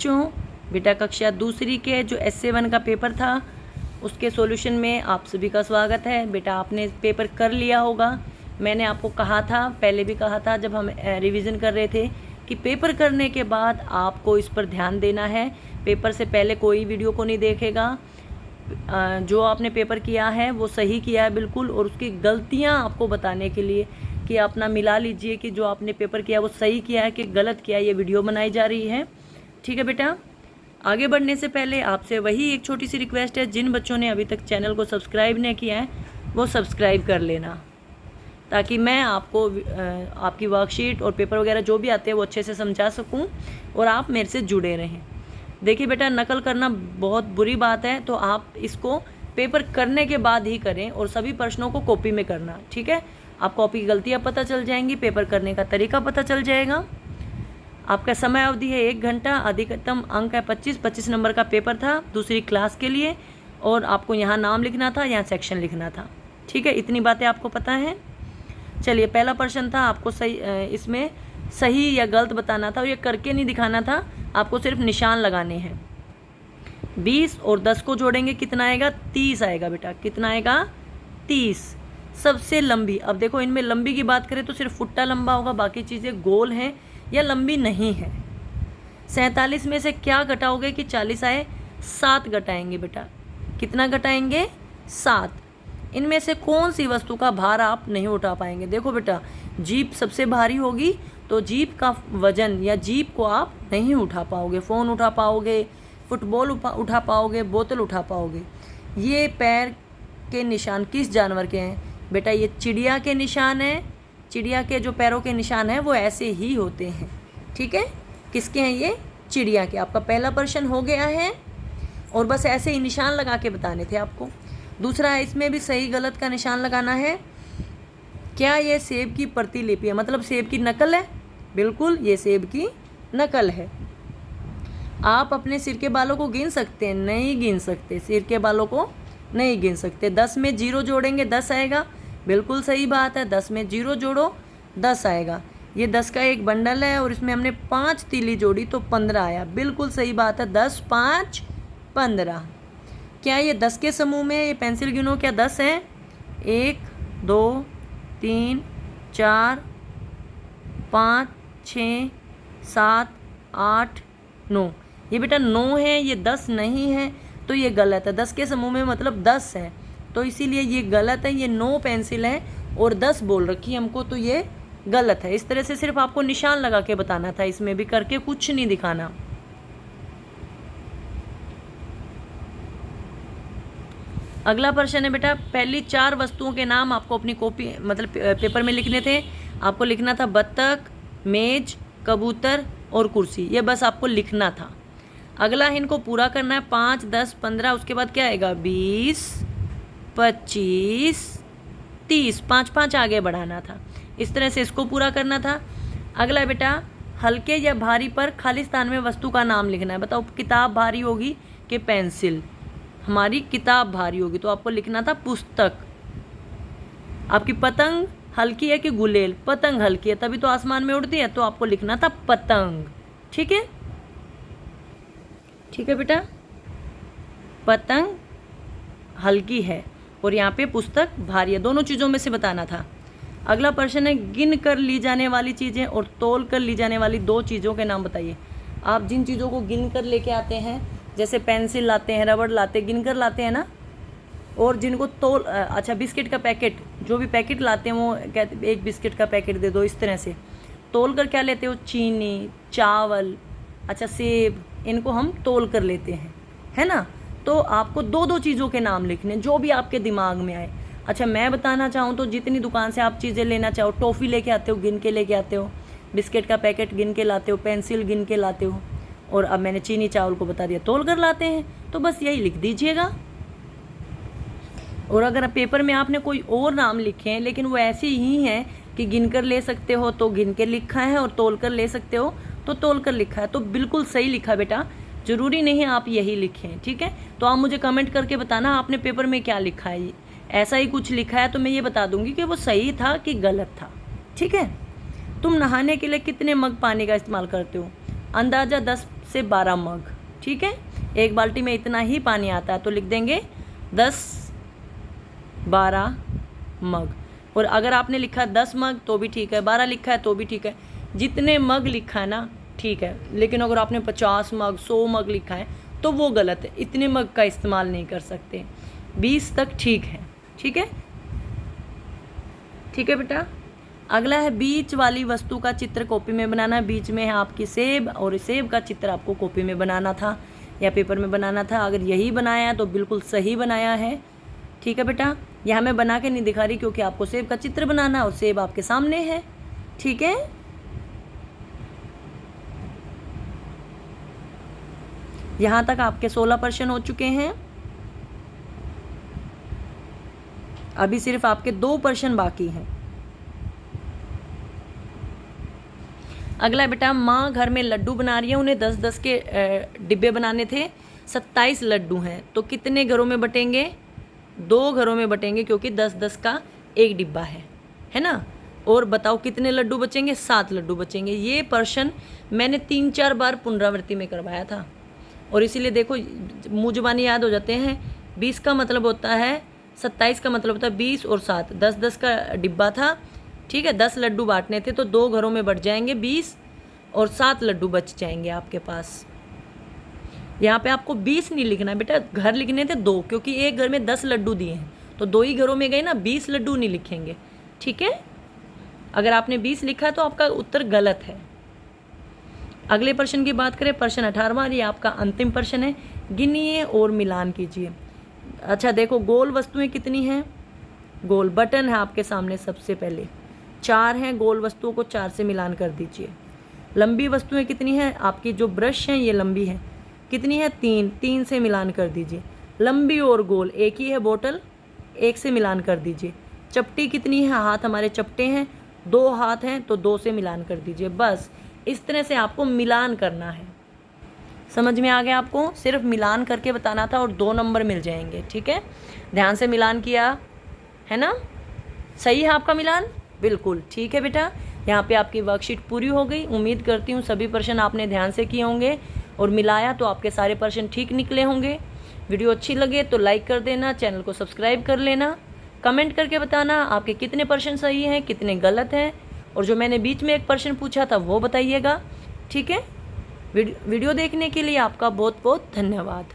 बच्चों, बेटा कक्षा दूसरी के जो S7 का पेपर था उसके सॉल्यूशन में आप सभी का स्वागत है। बेटा आपने पेपर कर लिया होगा। मैंने आपको कहा था, पहले भी कहा था जब हम रिवीजन कर रहे थे, कि पेपर करने के बाद आपको इस पर ध्यान देना है। पेपर से पहले कोई वीडियो को नहीं देखेगा। जो आपने पेपर किया है वो सही किया है बिल्कुल, और उसकी गलतियां आपको बताने के लिए कि अपना मिला लीजिए कि जो आपने पेपर किया वो सही किया है कि गलत किया है, ये वीडियो बनाई जा रही है। ठीक है बेटा, आगे बढ़ने से पहले आपसे वही एक छोटी सी रिक्वेस्ट है, जिन बच्चों ने अभी तक चैनल को सब्सक्राइब नहीं किया है वो सब्सक्राइब कर लेना, ताकि मैं आपको आपकी वर्कशीट और पेपर वगैरह जो भी आते हैं वो अच्छे से समझा सकूं और आप मेरे से जुड़े रहें। देखिए बेटा, नकल करना बहुत बुरी बात है, तो आप इसको पेपर करने के बाद ही करें और सभी प्रश्नों को कॉपी में करना। ठीक है, आप कॉपी की गलतियाँ पता चल जाएंगी, पेपर करने का तरीका पता चल जाएगा। आपका समय अवधि है 1 घंटा, अधिकतम अंक है 25 नंबर का पेपर था दूसरी क्लास के लिए, और आपको यहाँ नाम लिखना था, यहाँ सेक्शन लिखना था। ठीक है, इतनी बातें आपको पता है। चलिए, पहला प्रश्न था, आपको सही इसमें सही या गलत बताना था, और ये करके नहीं दिखाना था, आपको सिर्फ निशान लगाने हैं। 20 और 10 को जोड़ेंगे कितना आएगा? 30 आएगा बेटा। कितना आएगा? 30। सबसे लंबी, अब देखो इनमें लंबी की बात करें तो सिर्फ फुट्टा लंबा होगा, बाकी चीज़ें गोल हैं या लंबी नहीं है। 47 में से क्या घटाओगे कि 40 आए? 7 घटाएंगे बेटा। कितना घटाएंगे? 7। इनमें से कौन सी वस्तु का भार आप नहीं उठा पाएंगे? देखो बेटा, जीप सबसे भारी होगी, तो जीप का वजन या जीप को आप नहीं उठा पाओगे। फ़ोन उठा पाओगे, फुटबॉल उठा पाओगे, बोतल उठा पाओगे। ये पैर के निशान किस जानवर के हैं? बेटा ये चिड़िया के निशान हैं। चिड़िया के जो पैरों के निशान हैं वो ऐसे ही होते हैं। ठीक है, किसके हैं ये? चिड़िया के। आपका पहला प्रश्न हो गया है, और बस ऐसे ही निशान लगा के बताने थे आपको। दूसरा है, इसमें भी सही गलत का निशान लगाना है। क्या ये सेब की प्रतिलिपि है, मतलब सेब की नकल है? बिल्कुल, ये सेब की नकल है। आप अपने सिर के बालों को गिन सकते हैं? नहीं गिन सकते, सिर के बालों को नहीं गिन सकते। 10 में 0 जोड़ेंगे 10 आएगा। बिल्कुल सही बात है, 10 में 0 जोड़ो 10 आएगा। ये 10 का एक बंडल है और इसमें हमने 5 तीली जोड़ी तो 15 आया। बिल्कुल सही बात है, 10 5 15। क्या ये 10 के समूह में ये पेंसिल गिनो, क्या 10 हैं? 1 2 3 4 5 6 7 8 9। ये बेटा 9 है, ये 10 नहीं है, तो ये गलत है। 10 के समूह में मतलब 10 है, तो इसीलिए ये गलत है। ये 9 पेंसिल है और 10 बोल रखी है हमको, तो ये गलत है। इस तरह से सिर्फ आपको निशान लगा के बताना था, इसमें भी करके कुछ नहीं दिखाना। अगला प्रश्न है बेटा, पहली 4 वस्तुओं के नाम आपको अपनी कॉपी मतलब पेपर में लिखने थे। आपको लिखना था बत्तख, मेज, कबूतर और कुर्सी। ये बस आपको लिखना था। अगला है, इनको पूरा करना है। 5 10 15, उसके बाद क्या आएगा? 20 25 30, 5 आगे बढ़ाना था। इस तरह से इसको पूरा करना था। अगला बेटा, हल्के या भारी पर खाली स्थान में वस्तु का नाम लिखना है। बताओ, किताब भारी होगी कि पेंसिल? हमारी किताब भारी होगी, तो आपको लिखना था पुस्तक। आपकी पतंग हल्की है कि गुलेल? पतंग हल्की है, तभी तो आसमान में उड़ती है, तो आपको लिखना था पतंग। ठीक है, ठीक है बेटा, पतंग हल्की है और यहाँ पे पुस्तक भारी है, दोनों चीज़ों में से बताना था। अगला प्रश्न है, गिन कर ली जाने वाली चीज़ें और तोल कर ली जाने वाली 2 चीज़ों के नाम बताइए। आप जिन चीज़ों को गिन कर लेके आते हैं, जैसे पेंसिल लाते हैं, रबड़ लाते हैं, गिन कर लाते हैं ना, और जिनको तोल, अच्छा बिस्किट का पैकेट, जो भी पैकेट लाते हैं वो कहते 1 बिस्किट का पैकेट दे दो, इस तरह से। तोल कर क्या लेते हो? चीनी, चावल, अच्छा सेब, इनको हम तोल कर लेते हैं, है ना। तो आपको 2 चीज़ों के नाम लिखने, जो भी आपके दिमाग में आए। अच्छा मैं बताना चाहूँ तो जितनी दुकान से आप चीज़ें लेना चाहो, टॉफ़ी लेके आते हो गिन के लेके आते हो, बिस्किट का पैकेट गिन के लाते हो, पेंसिल गिन के लाते हो, और अब मैंने चीनी चावल को बता दिया तोल कर लाते हैं, तो बस यही लिख दीजिएगा। और अगर पेपर में आपने कोई और नाम लिखे हैं लेकिन वो ऐसे ही हैं कि गिन कर ले सकते हो तो गिन के लिखा है, और तोल कर ले सकते हो तो तोल कर लिखा है, तो बिल्कुल सही लिखा बेटा, ज़रूरी नहीं आप यही लिखें। ठीक है, तो आप मुझे कमेंट करके बताना आपने पेपर में क्या लिखा है। ऐसा ही कुछ लिखा है तो मैं ये बता दूंगी कि वो सही था कि गलत था। ठीक है, तुम नहाने के लिए कितने मग पानी का इस्तेमाल करते हो? अंदाज़ा 10 से 12 मग, ठीक है। एक बाल्टी में इतना ही पानी आता है, तो लिख देंगे 10-12 मग। और अगर आपने लिखा 10 मग तो भी ठीक है, 12 लिखा है तो भी ठीक है, जितने मग लिखा है ना ठीक है। लेकिन अगर आपने 50 मग 100 मग लिखा है तो वो गलत है, इतने मग का इस्तेमाल नहीं कर सकते। 20 तक ठीक है, ठीक है, ठीक है बेटा। अगला है बीच वाली वस्तु का चित्र कॉपी में बनाना। बीच में है आपकी सेब, और सेब का चित्र आपको कॉपी में बनाना था या पेपर में बनाना था। अगर यही बनाया है तो बिल्कुल सही बनाया है, ठीक है बेटा। यहाँ मैं बना के नहीं दिखा रही क्योंकि आपको सेब का चित्र बनाना और सेब आपके सामने है, ठीक है। यहाँ तक आपके 16 प्रश्न हो चुके हैं। अभी सिर्फ आपके 2 प्रश्न बाकी हैं। अगला बेटा, माँ घर में लड्डू बना रही है, उन्हें 10-10 के डिब्बे बनाने थे, 27 लड्डू हैं, तो कितने घरों में बटेंगे? 2 घरों में बटेंगे क्योंकि 10-10 का एक डिब्बा है ना। और बताओ कितने लड्डू बचेंगे? 7 लड्डू बचेंगे। ये प्रश्न मैंने 3-4 बार पुनरावृत्ति में करवाया था और इसीलिए देखो मुँह जुबानी याद हो जाते हैं। 20 का मतलब होता है 27 का मतलब होता है 20 और 7, 10-10 का डिब्बा था, ठीक है। 10 लड्डू बांटने थे तो 2 घरों में बट जाएंगे 20 और 7 लड्डू बच जाएंगे आपके पास। यहाँ पे आपको 20 नहीं लिखना है बेटा, घर लिखने थे 2, क्योंकि एक घर में 10 लड्डू दिए हैं तो 2 ही घरों में गए ना, 20 लड्डू नहीं लिखेंगे, ठीक है। अगर आपने 20 लिखा है तो आपका उत्तर गलत है। अगले प्रश्न की बात करें, प्रश्न 18वां, ये आपका अंतिम प्रश्न है। गिनिए और मिलान कीजिए। अच्छा देखो, गोल वस्तुएं कितनी हैं? गोल बटन है आपके सामने, सबसे पहले 4 हैं। गोल वस्तुओं को 4 से मिलान कर दीजिए। लंबी वस्तुएं कितनी हैं? आपकी जो ब्रश हैं ये लंबी है, कितनी है? 3 से मिलान कर दीजिए। लंबी और गोल एक ही है, बोतल 1 से मिलान कर दीजिए। चपटी कितनी है? हाथ हमारे चपटे हैं, 2 हाथ हैं तो 2 से मिलान कर दीजिए। बस इस तरह से आपको मिलान करना है। समझ में आ गया आपको? सिर्फ मिलान करके बताना था और 2 नंबर मिल जाएंगे, ठीक है। ध्यान से मिलान किया है ना? सही है आपका मिलान? बिल्कुल ठीक है बेटा। यहाँ पे आपकी वर्कशीट पूरी हो गई। उम्मीद करती हूँ सभी प्रश्न आपने ध्यान से किए होंगे और मिलाया तो आपके सारे प्रश्न ठीक निकले होंगे। वीडियो अच्छी लगे तो लाइक कर देना, चैनल को सब्सक्राइब कर लेना, कमेंट करके बताना आपके कितने प्रश्न सही हैं, कितने गलत हैं, और जो मैंने बीच में एक प्रश्न पूछा था वो बताइएगा, ठीक है। वीडियो देखने के लिए आपका बहुत बहुत धन्यवाद।